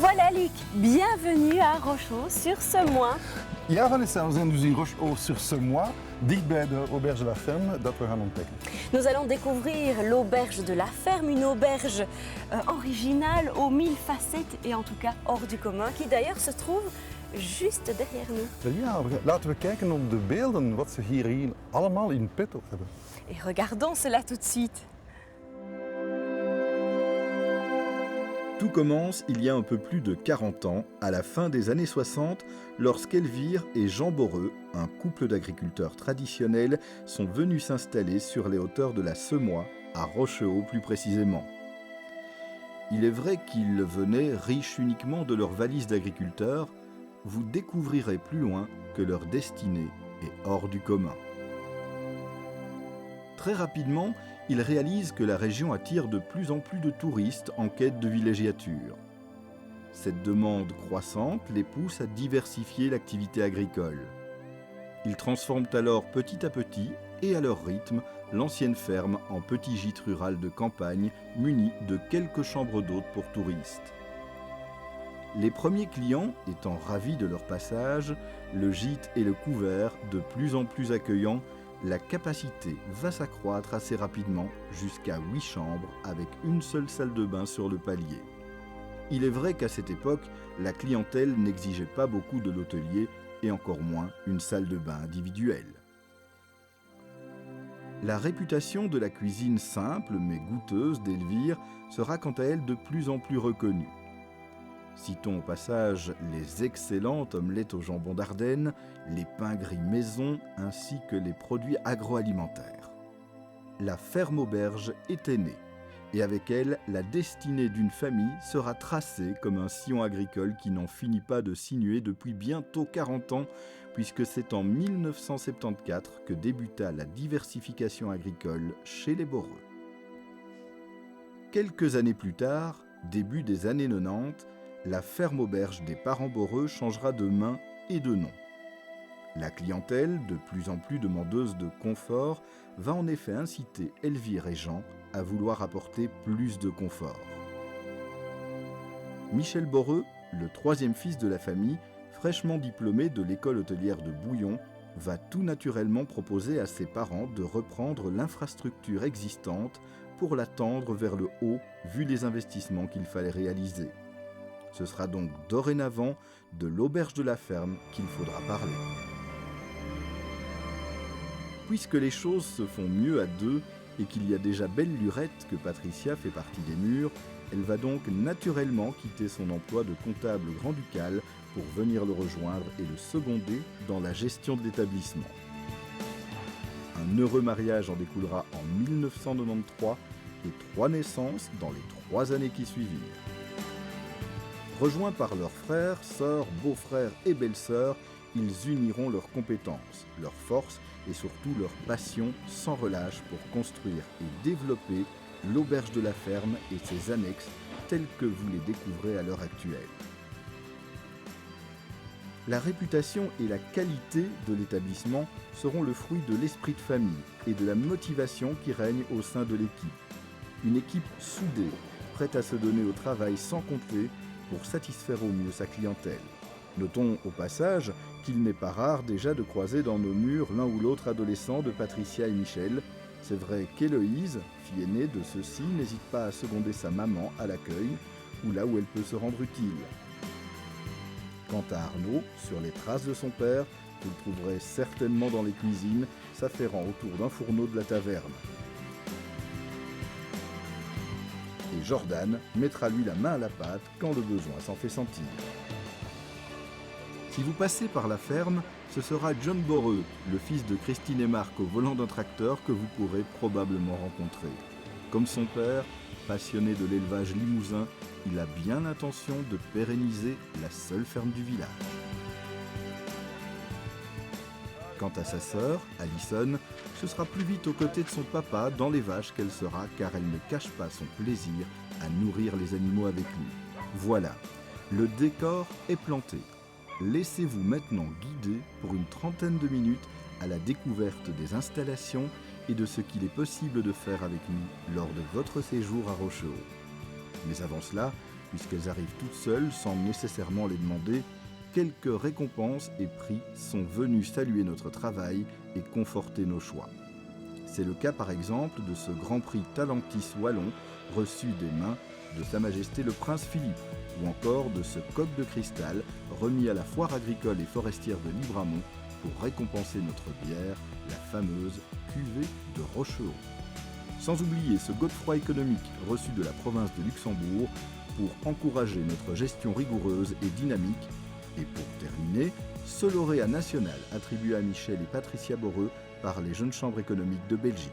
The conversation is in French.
Voilà Luc, bienvenue à Rochehaut sur ce mois. Ja, Vanessa, we zijn dus in Rochehaut sur ce mois, dicht bij de auberge de la Ferme, dat we gaan ontdekken. Nous allons découvrir l'auberge de la Ferme, une auberge originale aux 1000 facettes et en tout cas hors du commun, qui d'ailleurs se trouve juste derrière nous. Ja, laten we kijken op de beelden, wat ze hier allemaal in petto hebben. Et regardons cela tout de suite. Tout commence il y a un peu plus de 40 ans, à la fin des années 60, lorsqu'Elvire et Jean Boreux, un couple d'agriculteurs traditionnels, sont venus s'installer sur les hauteurs de la Semois, à Rochehaut plus précisément. Il est vrai qu'ils venaient riches uniquement de leur valise d'agriculteurs, vous découvrirez plus loin que leur destinée est hors du commun. Très rapidement, ils réalisent que la région attire de plus en plus de touristes en quête de villégiature. Cette demande croissante les pousse à diversifier l'activité agricole. Ils transforment alors petit à petit et à leur rythme l'ancienne ferme en petit gîte rural de campagne muni de quelques chambres d'hôtes pour touristes. Les premiers clients étant ravis de leur passage, le gîte et le couvert de plus en plus accueillants, la capacité va s'accroître assez rapidement jusqu'à 8 chambres avec une seule salle de bain sur le palier. Il est vrai qu'à cette époque, la clientèle n'exigeait pas beaucoup de l'hôtelier et encore moins une salle de bain individuelle. La réputation de la cuisine simple mais goûteuse d'Elvire sera quant à elle de plus en plus reconnue. Citons au passage les excellentes omelettes au jambon d'Ardenne, les pains gris maison ainsi que les produits agroalimentaires. La ferme auberge était née et avec elle, la destinée d'une famille sera tracée comme un sillon agricole qui n'en finit pas de sinuer depuis bientôt 40 ans puisque c'est en 1974 que débuta la diversification agricole chez les Boreux. Quelques années plus tard, début des années 90, la ferme auberge des parents Boreux changera de main et de nom. La clientèle, de plus en plus demandeuse de confort, va en effet inciter Elvire et Jean à vouloir apporter plus de confort. Michel Boreux, le troisième fils de la famille, fraîchement diplômé de l'école hôtelière de Bouillon, va tout naturellement proposer à ses parents de reprendre l'infrastructure existante pour la tendre vers le haut vu les investissements qu'il fallait réaliser. Ce sera donc dorénavant de l'auberge de la Ferme qu'il faudra parler. Puisque les choses se font mieux à deux et qu'il y a déjà belle lurette que Patricia fait partie des murs, elle va donc naturellement quitter son emploi de comptable grand-ducal pour venir le rejoindre et le seconder dans la gestion de l'établissement. Un heureux mariage en découlera en 1993 et 3 naissances dans les 3 années qui suivirent. Rejoints par leurs frères, sœurs, beaux-frères et belles-sœurs, ils uniront leurs compétences, leurs forces et surtout leur passion sans relâche pour construire et développer l'auberge de la Ferme et ses annexes telles que vous les découvrez à l'heure actuelle. La réputation et la qualité de l'établissement seront le fruit de l'esprit de famille et de la motivation qui règne au sein de l'équipe. Une équipe soudée, prête à se donner au travail sans compter pour satisfaire au mieux sa clientèle. Notons au passage qu'il n'est pas rare déjà de croiser dans nos murs l'un ou l'autre adolescent de Patricia et Michel. C'est vrai qu'Héloïse, fille aînée de ceux-ci, n'hésite pas à seconder sa maman à l'accueil ou là où elle peut se rendre utile. Quant à Arnaud, sur les traces de son père, vous le trouverez certainement dans les cuisines, s'affairant autour d'un fourneau de la taverne. Et Jordan mettra lui la main à la pâte quand le besoin s'en fait sentir. Si vous passez par la ferme, ce sera John Boreux, le fils de Christine et Marc au volant d'un tracteur que vous pourrez probablement rencontrer. Comme son père, passionné de l'élevage limousin, il a bien l'intention de pérenniser la seule ferme du village. Quant à sa sœur, Alison, ce sera plus vite aux côtés de son papa dans les vaches qu'elle sera car elle ne cache pas son plaisir à nourrir les animaux avec lui. Voilà, le décor est planté. Laissez-vous maintenant guider pour une trentaine de minutes à la découverte des installations et de ce qu'il est possible de faire avec nous lors de votre séjour à Rochehaut. Mais avant cela, puisqu'elles arrivent toutes seules sans nécessairement les demander, quelques récompenses et prix sont venus saluer notre travail et conforter nos choix. C'est le cas par exemple de ce Grand Prix Talentis Wallon reçu des mains de Sa Majesté le Prince Philippe, ou encore de ce coq de cristal remis à la foire agricole et forestière de Libramont pour récompenser notre bière, la fameuse cuvée de Rochehaut. Sans oublier ce Godefroy économique reçu de la province de Luxembourg pour encourager notre gestion rigoureuse et dynamique. Et pour terminer, ce lauréat national attribué à Michel et Patricia Boreux par les Jeunes Chambres économiques de Belgique.